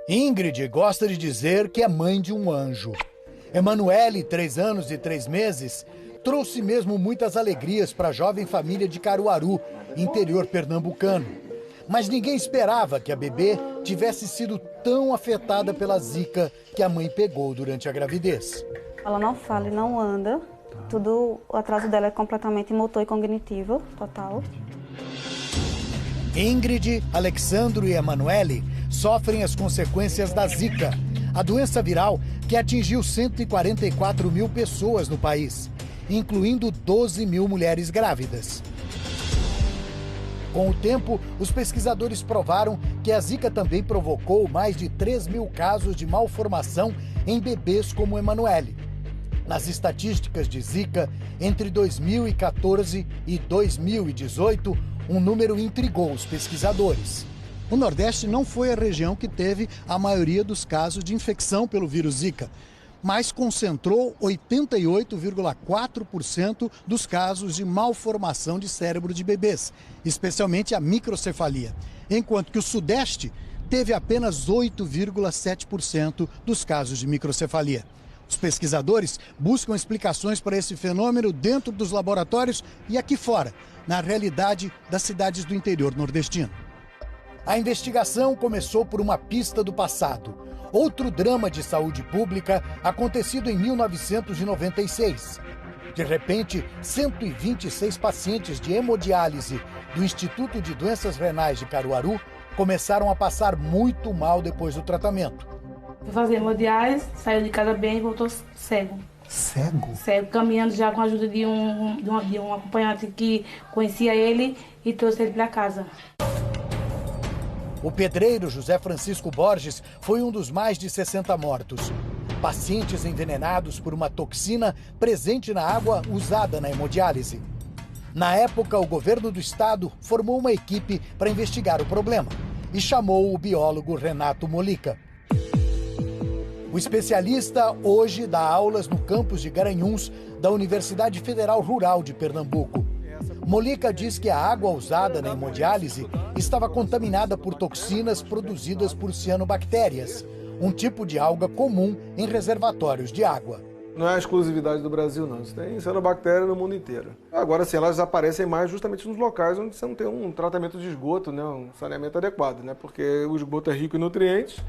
Ingrid gosta de dizer que é mãe de um anjo. Emanuele, 3 anos e 3 meses, trouxe mesmo muitas alegrias para a jovem família de Caruaru, interior pernambucano. Mas ninguém esperava que a bebê tivesse sido tão afetada pela zika que a mãe pegou durante a gravidez. Ela não fala e não anda. O atraso dela é completamente motor e cognitivo, total. Ingrid, Alexandro e Emanuele sofrem as consequências da zika, a doença viral que atingiu 144 mil pessoas no país, incluindo 12 mil mulheres grávidas. Com o tempo, os pesquisadores provaram que a zika também provocou mais de 3 mil casos de malformação em bebês como Emanuele. Nas estatísticas de zika, entre 2014 e 2018, um número intrigou os pesquisadores. O Nordeste não foi a região que teve a maioria dos casos de infecção pelo vírus Zika, mas concentrou 88,4% dos casos de malformação de cérebro de bebês, especialmente a microcefalia, enquanto que o Sudeste teve apenas 8,7% dos casos de microcefalia. Os pesquisadores buscam explicações para esse fenômeno dentro dos laboratórios e aqui fora, na realidade das cidades do interior nordestino. A investigação começou por uma pista do passado. Outro drama de saúde pública acontecido em 1996. De repente, 126 pacientes de hemodiálise do Instituto de Doenças Renais de Caruaru começaram a passar muito mal depois do tratamento. Fui fazer hemodiálise, saiu de casa bem e voltou cego. Cego? Cego, caminhando já com a ajuda de um acompanhante que conhecia ele e trouxe ele para casa. O pedreiro José Francisco Borges foi um dos mais de 60 mortos. Pacientes envenenados por uma toxina presente na água usada na hemodiálise. Na época, o governo do estado formou uma equipe para investigar o problema e chamou o biólogo Renato Molica. O especialista hoje dá aulas no campus de Garanhuns da Universidade Federal Rural de Pernambuco. Molica diz que a água usada na hemodiálise estava contaminada por toxinas produzidas por cianobactérias, um tipo de alga comum em reservatórios de água. Não é a exclusividade do Brasil, não. Isso tem cianobactéria no mundo inteiro. Agora, sim, elas aparecem mais justamente nos locais onde você não tem um tratamento de esgoto, né, um saneamento adequado, né, porque o esgoto é rico em nutrientes,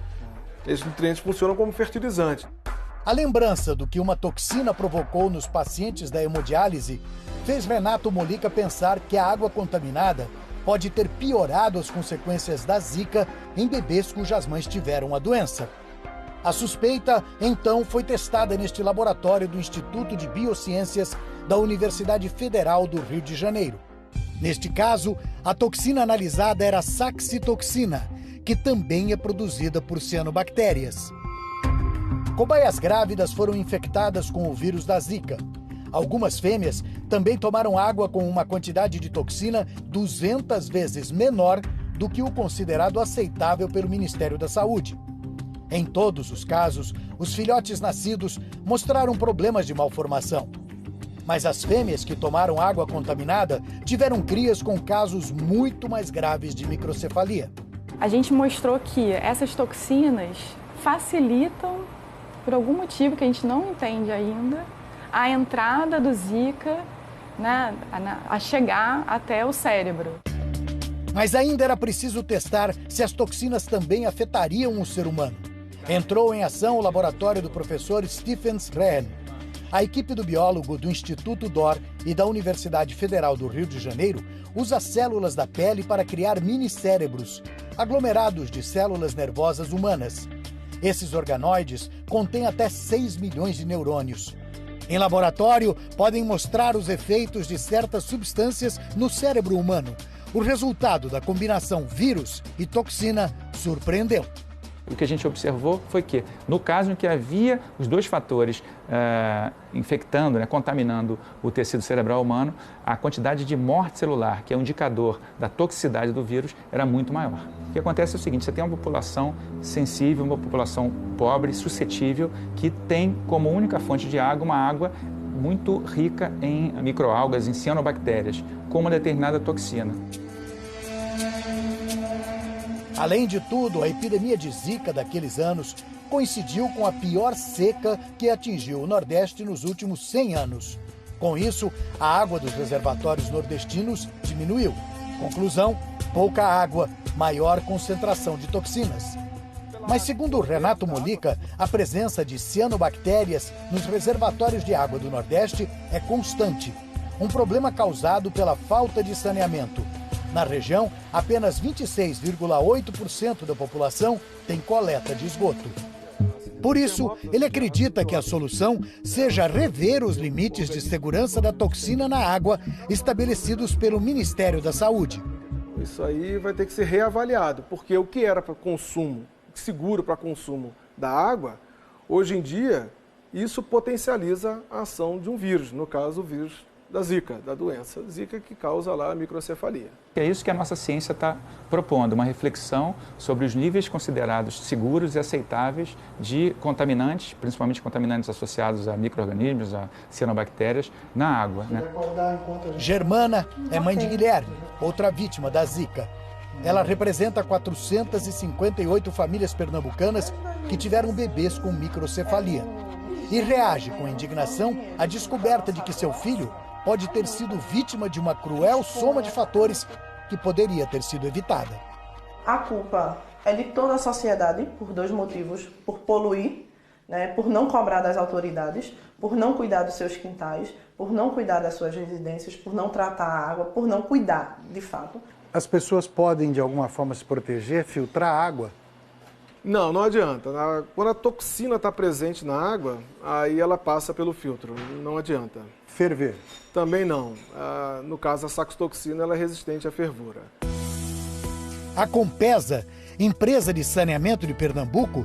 esses nutrientes funcionam como fertilizante. A lembrança do que uma toxina provocou nos pacientes da hemodiálise fez Renato Molica pensar que a água contaminada pode ter piorado as consequências da zika em bebês cujas mães tiveram a doença. A suspeita, então, foi testada neste laboratório do Instituto de Biociências da Universidade Federal do Rio de Janeiro. Neste caso, a toxina analisada era saxitoxina, que também é produzida por cianobactérias. Cobaias grávidas foram infectadas com o vírus da zika. Algumas fêmeas também tomaram água com uma quantidade de toxina 200 vezes menor do que o considerado aceitável pelo Ministério da Saúde. Em todos os casos, os filhotes nascidos mostraram problemas de malformação. Mas as fêmeas que tomaram água contaminada tiveram crias com casos muito mais graves de microcefalia. A gente mostrou que essas toxinas facilitam, por algum motivo que a gente não entende ainda, a entrada do Zika, né, a chegar até o cérebro. Mas ainda era preciso testar se as toxinas também afetariam o ser humano. Entrou em ação o laboratório do professor Stephen Rehn. A equipe do biólogo do Instituto DOR e da Universidade Federal do Rio de Janeiro usa células da pele para criar mini-cérebros, aglomerados de células nervosas humanas. Esses organoides contêm até 6 milhões de neurônios. Em laboratório, podem mostrar os efeitos de certas substâncias no cérebro humano. O resultado da combinação vírus e toxina surpreendeu. O que a gente observou foi que, no caso em que havia os dois fatores infectando, né, contaminando o tecido cerebral humano, a quantidade de morte celular, que é um indicador da toxicidade do vírus, era muito maior. O que acontece é o seguinte: você tem uma população sensível, uma população pobre, suscetível, que tem como única fonte de água uma água muito rica em microalgas, em cianobactérias, com uma determinada toxina. Além de tudo, a epidemia de Zika daqueles anos coincidiu com a pior seca que atingiu o Nordeste nos últimos 100 anos. Com isso, a água dos reservatórios nordestinos diminuiu. Conclusão, pouca água, maior concentração de toxinas. Mas segundo Renato Molica, a presença de cianobactérias nos reservatórios de água do Nordeste é constante. Um problema causado pela falta de saneamento. Na região, apenas 26,8% da população tem coleta de esgoto. Por isso, ele acredita que a solução seja rever os limites de segurança da toxina na água estabelecidos pelo Ministério da Saúde. Isso aí vai ter que ser reavaliado, porque o que era para consumo, seguro para consumo da água, hoje em dia, isso potencializa a ação de um vírus, no caso o vírus da Zika, da doença Zika que causa lá a microcefalia. É isso que a nossa ciência está propondo, uma reflexão sobre os níveis considerados seguros e aceitáveis de contaminantes, principalmente contaminantes associados a micro-organismos, a cianobactérias, na água, né? Germana é mãe de Guilherme, outra vítima da Zika. Ela representa 458 famílias pernambucanas que tiveram bebês com microcefalia. E reage com indignação à descoberta de que seu filho pode ter sido vítima de uma cruel soma de fatores que poderia ter sido evitada. A culpa é de toda a sociedade por dois motivos: por poluir, por não cobrar das autoridades, por não cuidar dos seus quintais, por não cuidar das suas residências, por não tratar a água, por não cuidar, de fato. As pessoas podem, de alguma forma, se proteger, filtrar a água? Não, não adianta. Quando a toxina está presente na água, aí ela passa pelo filtro, não adianta. Ferver? Também não. No caso, a saxitoxina ela é resistente à fervura. A Compesa, empresa de saneamento de Pernambuco,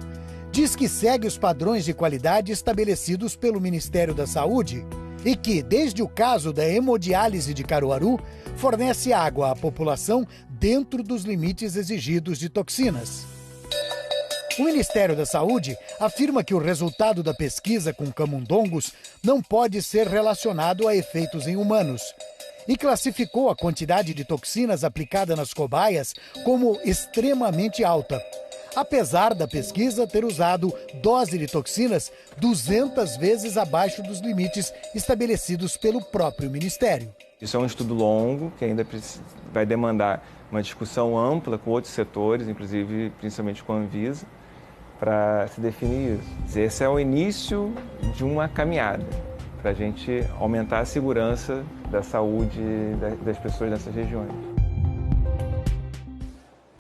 diz que segue os padrões de qualidade estabelecidos pelo Ministério da Saúde e que, desde o caso da hemodiálise de Caruaru, fornece água à população dentro dos limites exigidos de toxinas. O Ministério da Saúde afirma que o resultado da pesquisa com camundongos não pode ser relacionado a efeitos em humanos e classificou a quantidade de toxinas aplicada nas cobaias como extremamente alta, apesar da pesquisa ter usado dose de toxinas 200 vezes abaixo dos limites estabelecidos pelo próprio Ministério. Isso é um estudo longo que ainda vai demandar uma discussão ampla com outros setores, inclusive principalmente com a Anvisa, para se definir isso. Esse é o início de uma caminhada para a gente aumentar a segurança da saúde das pessoas nessas regiões.